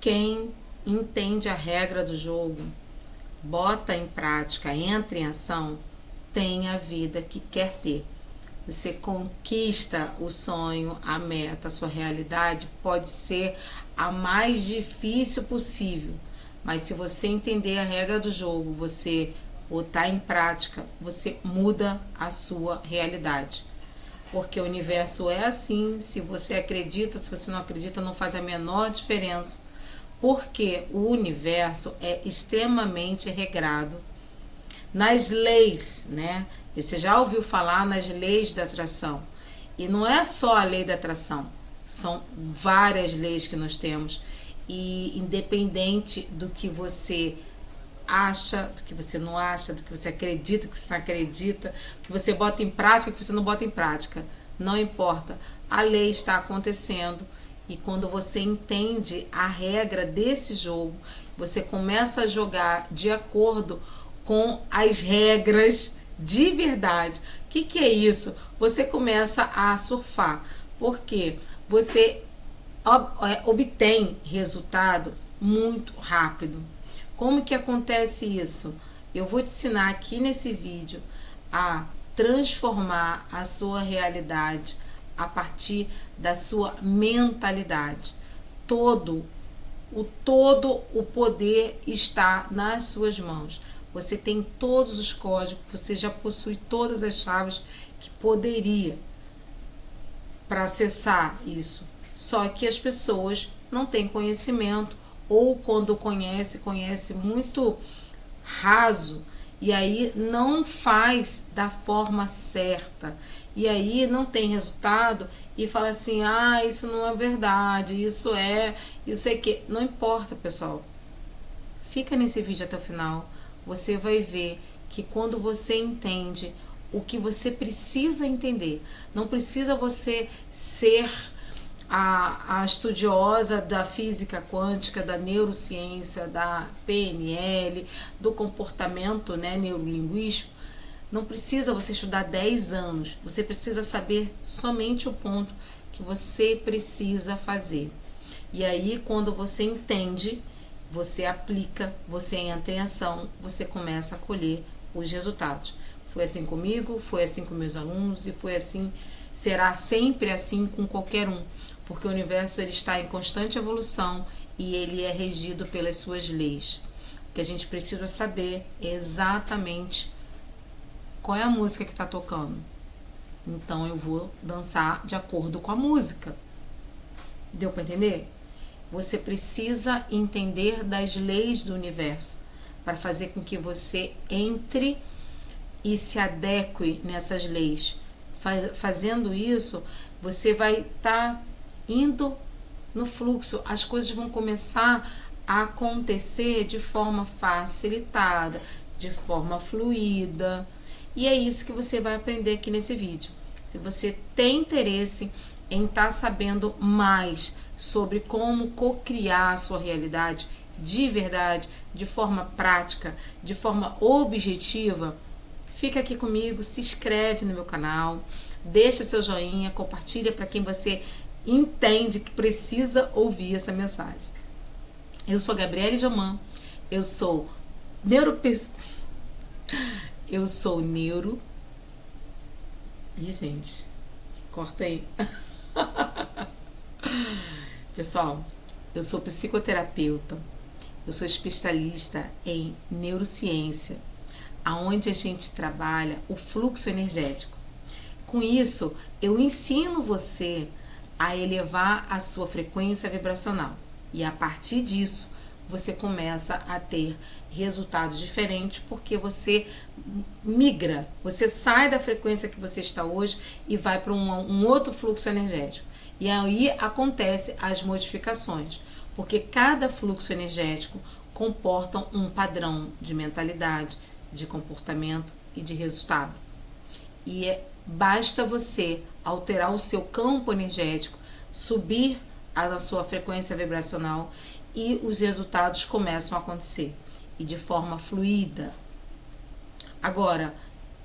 quem entende a regra do jogo, bota em prática, entra em ação, tem a vida que quer ter. Você conquista o sonho, a meta, a sua realidade. Pode ser a mais difícil possível, mas se você entender a regra do jogo, você botar em prática, você muda a sua realidade. Porque o universo é assim, se você acredita, se você não acredita, não faz a menor diferença. Porque o universo é extremamente regrado nas leis, né? Você já ouviu falar nas leis da atração. E não é só a lei da atração, são várias leis que nós temos. E independente do que você acha, do que você não acha, do que você acredita, do que você não acredita, do que você bota em prática, do que você não bota em prática, não importa. A lei está acontecendo e quando você entende a regra desse jogo, você começa a jogar de acordo com as regras de verdade. O que é isso? Você começa a surfar, porque você obtém resultado muito rápido. Como que acontece isso? Eu vou te ensinar aqui nesse vídeo a transformar a sua realidade a partir da sua mentalidade. Todo o poder está nas suas mãos. Você tem todos os códigos, você já possui todas as chaves que poderia para acessar isso. Só que as pessoas não têm conhecimento, ou quando conhece muito raso, e aí não faz da forma certa, e aí não tem resultado, e fala assim, isso não é verdade, isso é que. Não importa, pessoal. Fica nesse vídeo até o final, você vai ver que quando você entende o que você precisa entender, não precisa você ser a estudiosa da física quântica, da neurociência, da PNL, do comportamento, né, neurolinguístico. Não precisa você estudar 10 anos, você precisa saber somente o ponto que você precisa fazer. E aí, quando você entende, você aplica, você entra em ação, você começa a colher os resultados. Foi assim comigo, foi assim com meus alunos e foi assim, será sempre assim com qualquer um. Porque o universo ele está em constante evolução e ele é regido pelas suas leis. O que a gente precisa saber é exatamente qual é a música que está tocando. Então eu vou dançar de acordo com a música. Deu para entender? Você precisa entender das leis do universo para fazer com que você entre e se adeque nessas leis. Fazendo isso, você vai estar indo no fluxo, as coisas vão começar a acontecer de forma facilitada, de forma fluida. E é isso que você vai aprender aqui nesse vídeo. Se você tem interesse em estar sabendo mais sobre como co-criar a sua realidade de verdade, de forma prática, de forma objetiva, fica aqui comigo, se inscreve no meu canal, deixa seu joinha, compartilha para quem você entende que precisa ouvir essa mensagem. Eu sou Gabriele Joman, eu sou neuro. Ih, gente, corta aí. Pessoal, eu sou psicoterapeuta, eu sou especialista em neurociência, aonde a gente trabalha o fluxo energético. Com isso, eu ensino você a elevar a sua frequência vibracional. E a partir disso, você começa a ter resultados diferentes, porque você migra, você sai da frequência que você está hoje e vai para um outro fluxo energético. E aí acontecem as modificações, porque cada fluxo energético comporta um padrão de mentalidade, de comportamento e de resultado. E basta você alterar o seu campo energético, subir a sua frequência vibracional e os resultados começam a acontecer. E de forma fluida. Agora,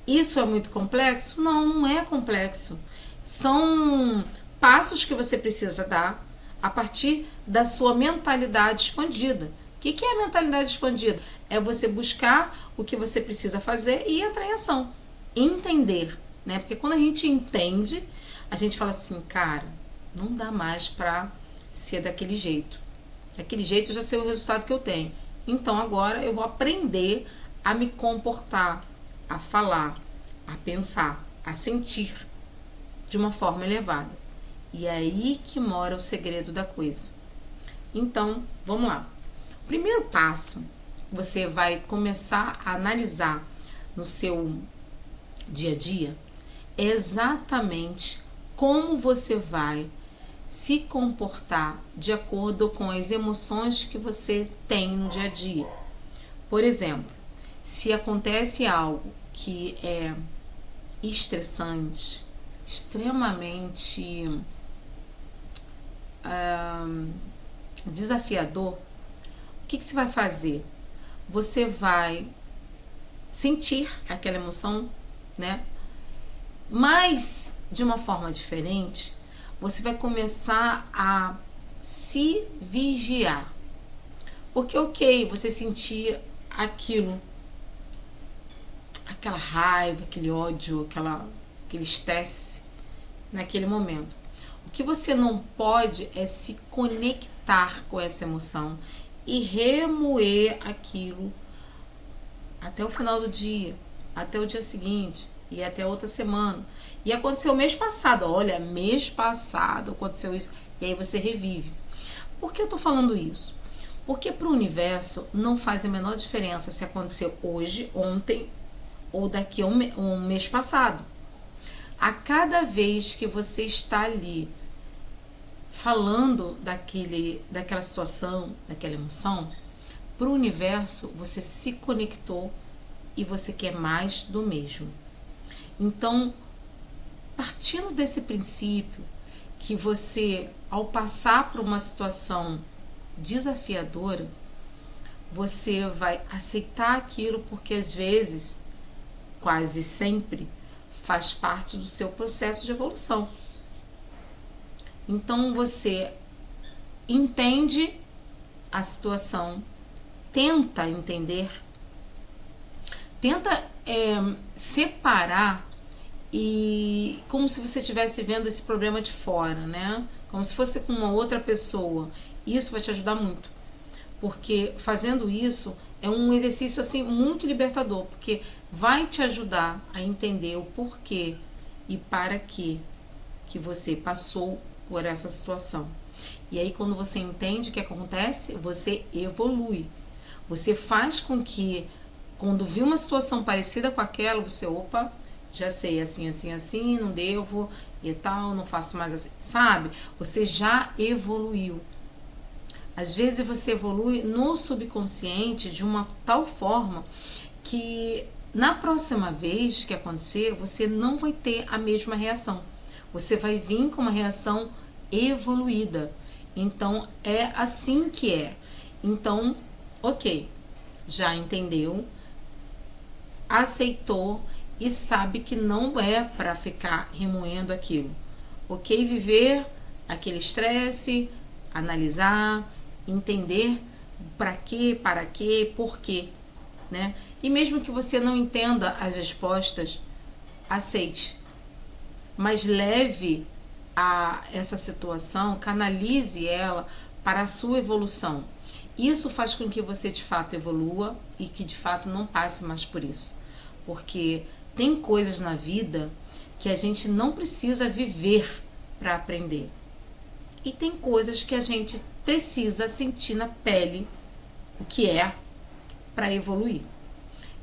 isso é muito complexo? Não, não é complexo. São passos que você precisa dar, a partir da sua mentalidade expandida. O que é a mentalidade expandida? É você buscar o que você precisa fazer e entrar em ação. Entender, né? Porque quando a gente entende, a gente fala assim, cara, não dá mais pra ser daquele jeito. Daquele jeito eu já sei o resultado que eu tenho. Então agora eu vou aprender a me comportar, a falar, a pensar, a sentir de uma forma elevada. E é aí que mora o segredo da coisa. Então, vamos lá. O primeiro passo, você vai começar a analisar no seu dia a dia, é exatamente como você vai se comportar de acordo com as emoções que você tem no dia a dia. Por exemplo, se acontece algo que é estressante, extremamente desafiador, o que você vai fazer? Você vai sentir aquela emoção, né? Mas de uma forma diferente, você vai começar a se vigiar. Porque, ok, você sentir aquilo, aquela raiva, aquele ódio, aquele estresse naquele momento. O que você não pode é se conectar com essa emoção e remoer aquilo até o final do dia, até o dia seguinte e até outra semana. E aconteceu mês passado, olha, mês passado aconteceu isso, e aí você revive. Por que eu tô falando isso? Porque para o universo não faz a menor diferença se aconteceu hoje, ontem ou daqui a um mês passado. A cada vez que você está ali falando daquela situação, daquela emoção, para o universo você se conectou e você quer mais do mesmo. Então, partindo desse princípio que você, ao passar por uma situação desafiadora, você vai aceitar aquilo porque às vezes, quase sempre, faz parte do seu processo de evolução. Então você entende a situação, tenta entender, tenta separar e como se você estivesse vendo esse problema de fora, né? Como se fosse com uma outra pessoa. Isso vai te ajudar muito, porque fazendo isso é um exercício assim muito libertador, porque vai te ajudar a entender o porquê e para que você passou por essa situação. E aí quando você entende o que acontece, você evolui. Você faz com que quando viu uma situação parecida com aquela, você, opa, já sei, assim, não devo e tal, não faço mais assim, sabe? Você já evoluiu. Às vezes você evolui no subconsciente de uma tal forma que na próxima vez que acontecer, você não vai ter a mesma reação. Você vai vir com uma reação evoluída. Então, é assim que é. Então, ok, já entendeu, aceitou e sabe que não é para ficar remoendo aquilo. Ok, viver aquele estresse, analisar, entender para quê, por quê, né? E mesmo que você não entenda as respostas, aceite, mas leve a essa situação, canalize ela para a sua evolução. Isso faz com que você de fato evolua e que de fato não passe mais por isso, porque tem coisas na vida que a gente não precisa viver para aprender. E tem coisas que a gente precisa sentir na pele o que é para evoluir.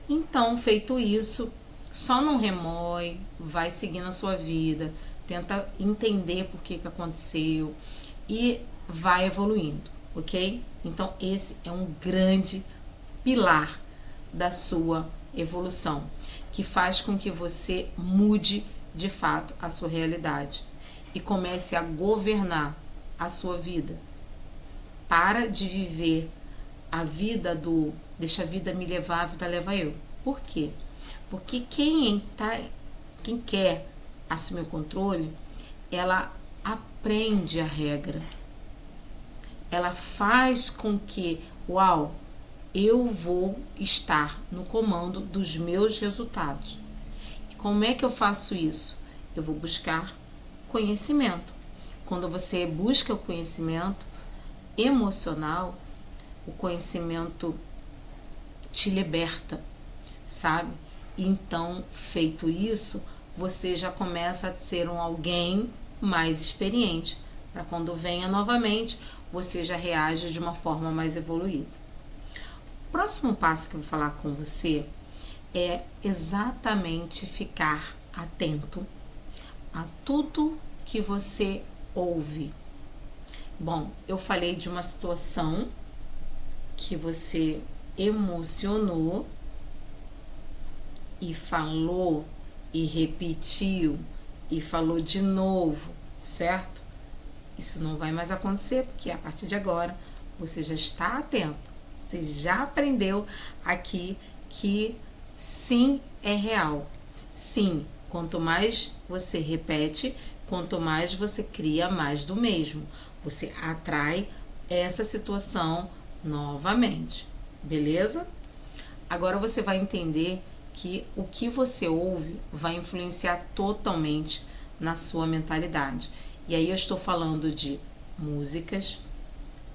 Então, feito isso, só não remoe, vai seguindo a sua vida, tenta entender por que aconteceu e vai evoluindo, ok? Então, esse é um grande pilar da sua evolução, que faz com que você mude de fato a sua realidade e comece a governar a sua vida. Para de viver a vida do deixa a vida me levar, a vida leva eu. Por quê? Porque quem quer assumir o controle, ela aprende a regra. ela faz com que, uau, eu vou estar no comando dos meus resultados. E como é que eu faço isso? Eu vou buscar conhecimento. Quando você busca o conhecimento emocional, o conhecimento te liberta, sabe? Então, feito isso, você já começa a ser alguém mais experiente, para quando venha novamente, você já reage de uma forma mais evoluída. O próximo passo que eu vou falar com você é exatamente ficar atento a tudo que você ouve. Bom, eu falei de uma situação que você emocionou e falou e repetiu e falou de novo, certo? Isso não vai mais acontecer, porque a partir de agora você já está atento, você já aprendeu aqui que sim, é real. Sim, quanto mais você repete, quanto mais você cria mais do mesmo. Você atrai essa situação novamente, beleza? Agora você vai entender que o que você ouve vai influenciar totalmente na sua mentalidade. E aí eu estou falando de músicas,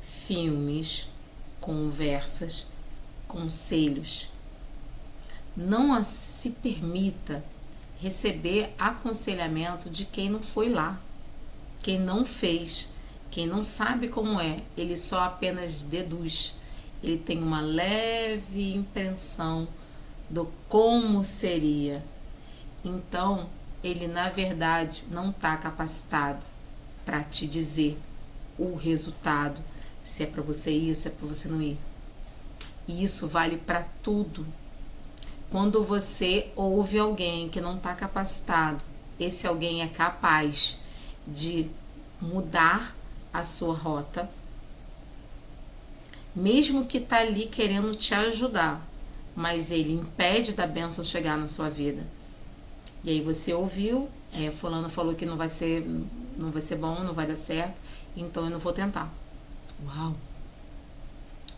filmes, conversas, conselhos. Não se permita receber aconselhamento de quem não foi lá, quem não fez, quem não sabe como é, ele só apenas deduz. Ele tem uma leve impressão do como seria. Então, ele na verdade não está capacitado para te dizer o resultado, se é para você ir, se é para você não ir. E isso vale para tudo. Quando você ouve alguém que não está capacitado, esse alguém é capaz de mudar a sua rota, mesmo que está ali querendo te ajudar, mas ele impede da bênção chegar na sua vida. E aí você ouviu, fulano falou que não vai ser bom, não vai dar certo, então eu não vou tentar. Uau!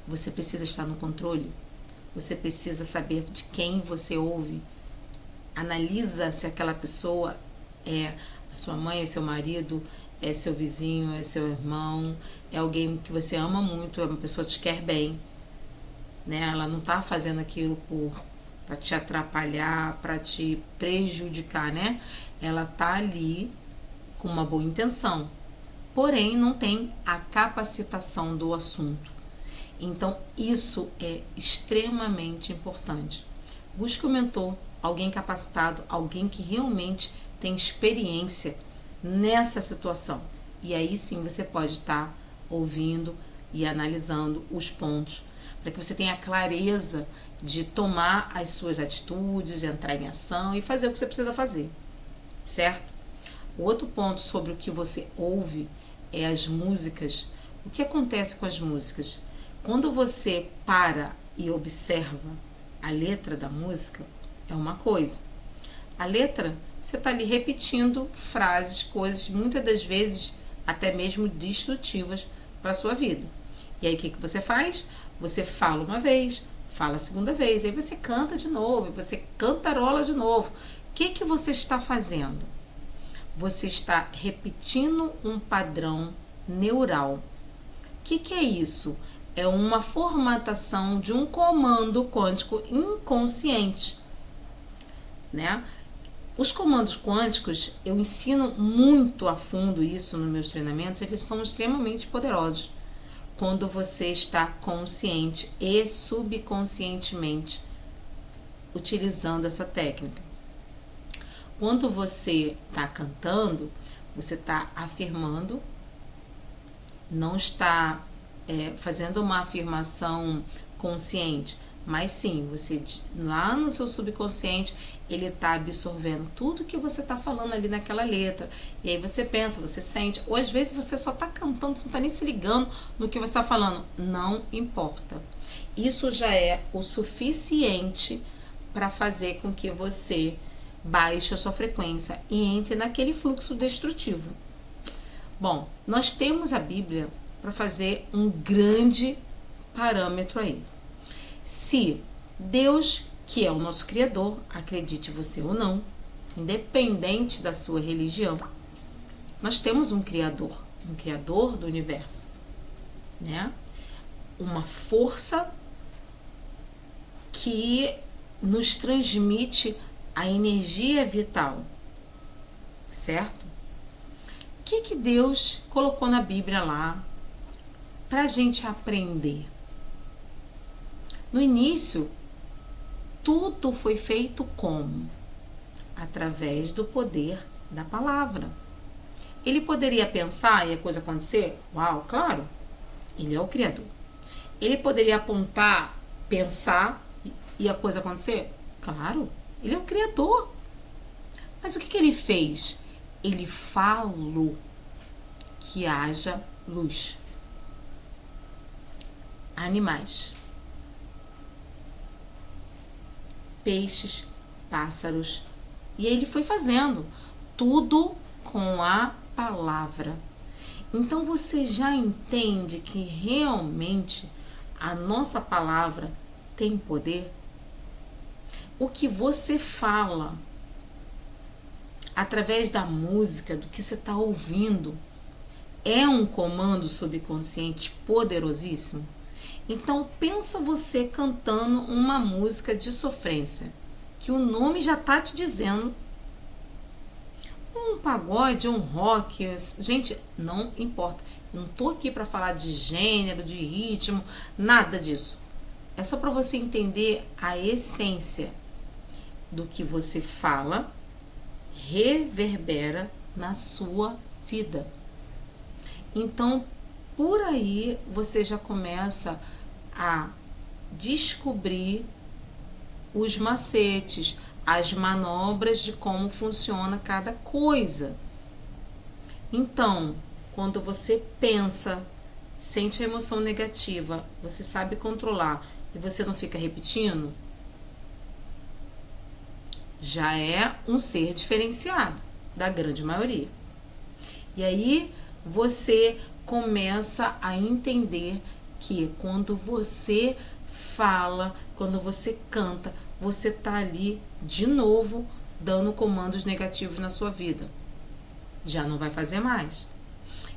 Você precisa estar no controle. Você precisa saber de quem você ouve. Analisa se aquela pessoa é a sua mãe, é seu marido, é seu vizinho, é seu irmão, é alguém que você ama muito, é uma pessoa que te quer bem, né? Ela não está fazendo aquilo para te atrapalhar, para te prejudicar, né? Ela tá ali com uma boa intenção, porém não tem a capacitação do assunto. Então isso é extremamente importante. Busque um mentor, alguém capacitado, alguém que realmente tem experiência nessa situação. E aí sim você pode estar ouvindo e analisando os pontos, para que você tenha clareza de tomar as suas atitudes, entrar em ação e fazer o que você precisa fazer, certo? O outro ponto sobre o que você ouve é as músicas. O que acontece com as músicas? Quando você para e observa a letra da música, é uma coisa. A letra, você está ali repetindo frases, coisas, muitas das vezes até mesmo destrutivas para a sua vida. E aí o que você faz? Você fala uma vez, fala a segunda vez, aí você canta de novo, você cantarola de novo. O que você está fazendo? Você está repetindo um padrão neural. O que é isso? É uma formatação de um comando quântico inconsciente, né? Os comandos quânticos, eu ensino muito a fundo isso nos meus treinamentos, eles são extremamente poderosos quando você está consciente e subconscientemente utilizando essa técnica. Quando você está cantando, você está afirmando, não está fazendo uma afirmação consciente, mas sim, você lá no seu subconsciente, ele está absorvendo tudo que você está falando ali naquela letra. E aí você pensa, você sente, ou às vezes você só está cantando, você não está nem se ligando no que você está falando. Não importa. Isso já é o suficiente para fazer com que você baixe a sua frequência e entre naquele fluxo destrutivo. Bom, nós temos a Bíblia para fazer um grande parâmetro aí. Se Deus, que é o nosso Criador, acredite você ou não, independente da sua religião, nós temos um Criador do universo, né? Uma força que nos transmite a energia vital, certo? O que Deus colocou na Bíblia lá para a gente aprender? No início, tudo foi feito como? Através do poder da palavra. Ele poderia pensar e a coisa acontecer? Uau, claro, ele é o Criador. Ele poderia apontar, pensar e a coisa acontecer? Claro, ele é o Criador. Mas o que ele fez? Ele falou que haja luz. Animais, peixes, pássaros. E ele foi fazendo tudo com a palavra. Então você já entende que realmente a nossa palavra tem poder? O que você fala através da música, do que você está ouvindo, é um comando subconsciente poderosíssimo? Então pensa você cantando uma música de sofrência, que o nome já está te dizendo. Um pagode, um rock, gente, não importa. Eu não tô aqui para falar de gênero, de ritmo, nada disso. É só para você entender a essência do que você fala, reverbera na sua vida. Então, por aí você já começa a descobrir os macetes, as manobras de como funciona cada coisa. Então, quando você pensa, sente a emoção negativa, você sabe controlar e você não fica repetindo, já é um ser diferenciado da grande maioria. E aí você começa a entender que quando você fala, quando você canta, você está ali de novo dando comandos negativos na sua vida. Já não vai fazer mais.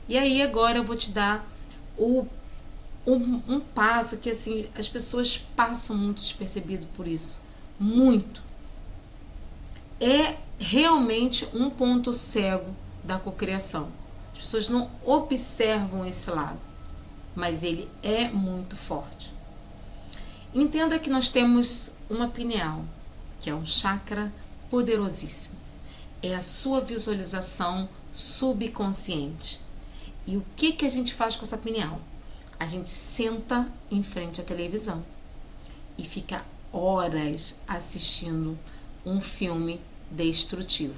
E aí agora eu vou te dar um passo que assim as pessoas passam muito despercebido por isso. Muito. É realmente um ponto cego da cocriação. As pessoas não observam esse lado, mas ele é muito forte. Entenda que nós temos uma pineal, que é um chakra poderosíssimo. É a sua visualização subconsciente. E o que a gente faz com essa pineal? A gente senta em frente à televisão e fica horas assistindo um filme destrutivo.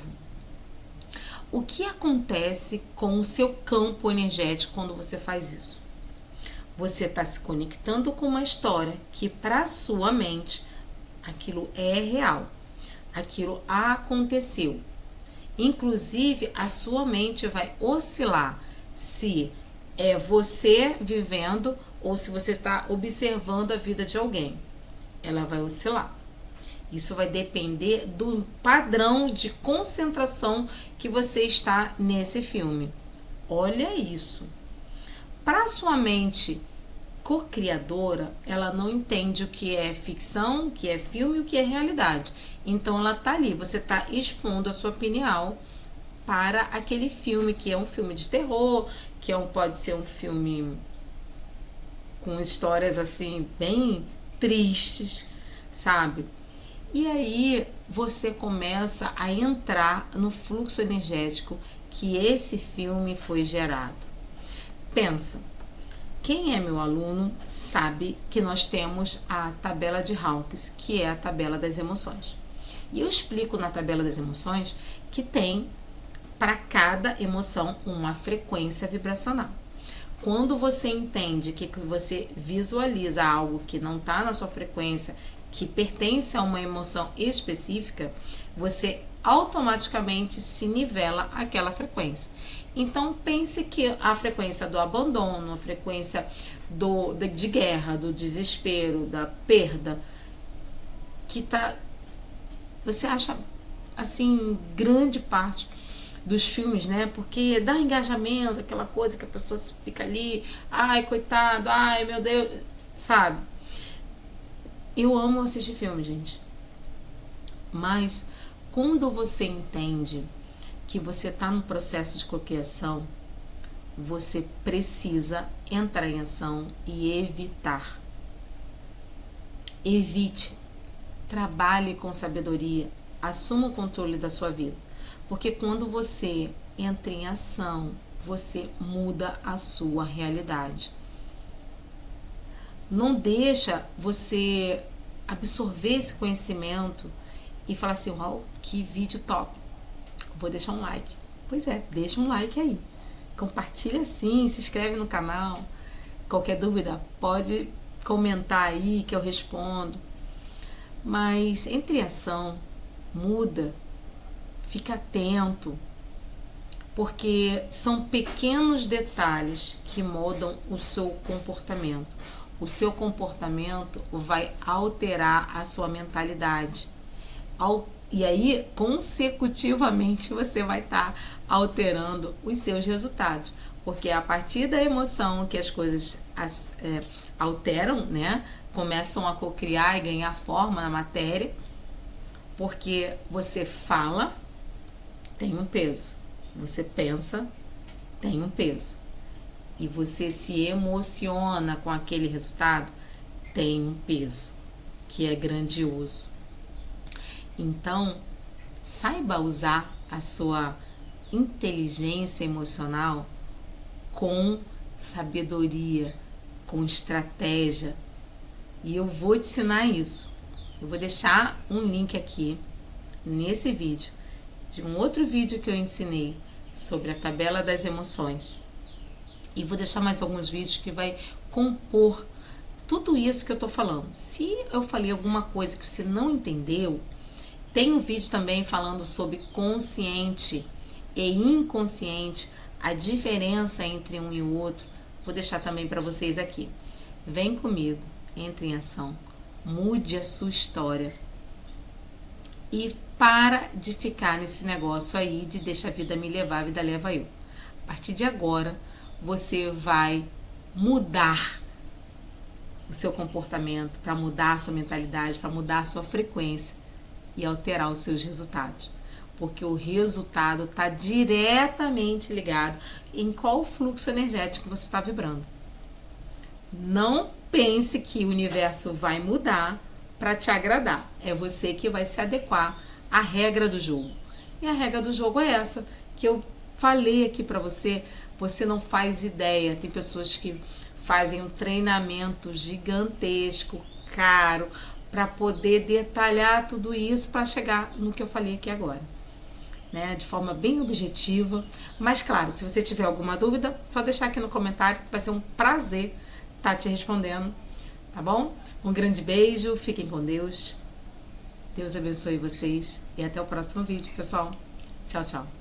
O que acontece com o seu campo energético quando você faz isso? Você está se conectando com uma história que para sua mente aquilo é real, aquilo aconteceu. Inclusive a sua mente vai oscilar se é você vivendo ou se você está observando a vida de alguém. Ela vai oscilar. Isso vai depender do padrão de concentração que você está nesse filme. Olha isso. Para a sua mente co-criadora, ela não entende o que é ficção, o que é filme e o que é realidade. Então ela está ali, você está expondo a sua pineal para aquele filme, que é um filme de terror, que pode ser um filme com histórias assim bem tristes, sabe? E aí você começa a entrar no fluxo energético que esse filme foi gerado. Pensa, quem é meu aluno sabe que nós temos a tabela de Hawkins, que é a tabela das emoções. E eu explico na tabela das emoções que tem para cada emoção uma frequência vibracional. Quando você entende que você visualiza algo que não está na sua frequência, que pertence a uma emoção específica, você automaticamente se nivela aquela frequência. Então pense que a frequência do abandono, a frequência de guerra, do desespero, da perda, que você acha assim, grande parte dos filmes, né? Porque dá engajamento, aquela coisa que a pessoa fica ali, ai, coitado, ai, meu Deus, sabe? Eu amo assistir filme, gente. Mas quando você entende que você está no processo de cocriação, você precisa entrar em ação e evitar. Evite. Trabalhe com sabedoria. Assuma o controle da sua vida. Porque quando você entra em ação, você muda a sua realidade. Não deixa você absorver esse conhecimento e falar assim, uau, que vídeo top. Vou deixar um like. Pois é, deixa um like aí. Compartilha sim, se inscreve no canal. Qualquer dúvida, pode comentar aí que eu respondo. Mas entre em ação, muda, fica atento, porque são pequenos detalhes que mudam o seu comportamento. O seu comportamento vai alterar a sua mentalidade. E aí, consecutivamente, você vai estar alterando os seus resultados. Porque é a partir da emoção que as coisas alteram, né? Começam a cocriar e ganhar forma na matéria. Porque você fala, tem um peso. Você pensa, tem um peso. E você se emociona com aquele resultado, tem um peso, que é grandioso. Então, saiba usar a sua inteligência emocional com sabedoria, com estratégia. E eu vou te ensinar isso. Eu vou deixar um link aqui, nesse vídeo, de um outro vídeo que eu ensinei sobre a tabela das emoções. E vou deixar mais alguns vídeos que vai compor tudo isso que eu tô falando. Se eu falei alguma coisa que você não entendeu, tem um vídeo também falando sobre consciente e inconsciente, a diferença entre um e o outro. Vou deixar também para vocês aqui. Vem comigo, entre em ação, mude a sua história e para de ficar nesse negócio aí de deixa a vida me levar, a vida leva eu. A partir de agora, você vai mudar o seu comportamento, para mudar a sua mentalidade, para mudar a sua frequência e alterar os seus resultados. Porque o resultado está diretamente ligado em qual fluxo energético você está vibrando. Não pense que o universo vai mudar para te agradar. É você que vai se adequar à regra do jogo. E a regra do jogo é essa, que eu falei aqui para você. Você não faz ideia. Tem pessoas que fazem um treinamento gigantesco, caro, para poder detalhar tudo isso para chegar no que eu falei aqui agora, né? De forma bem objetiva. Mas claro, se você tiver alguma dúvida, só deixar aqui no comentário, vai ser um prazer estar te respondendo, tá bom? Um grande beijo, fiquem com Deus. Deus abençoe vocês e até o próximo vídeo, pessoal. Tchau, tchau.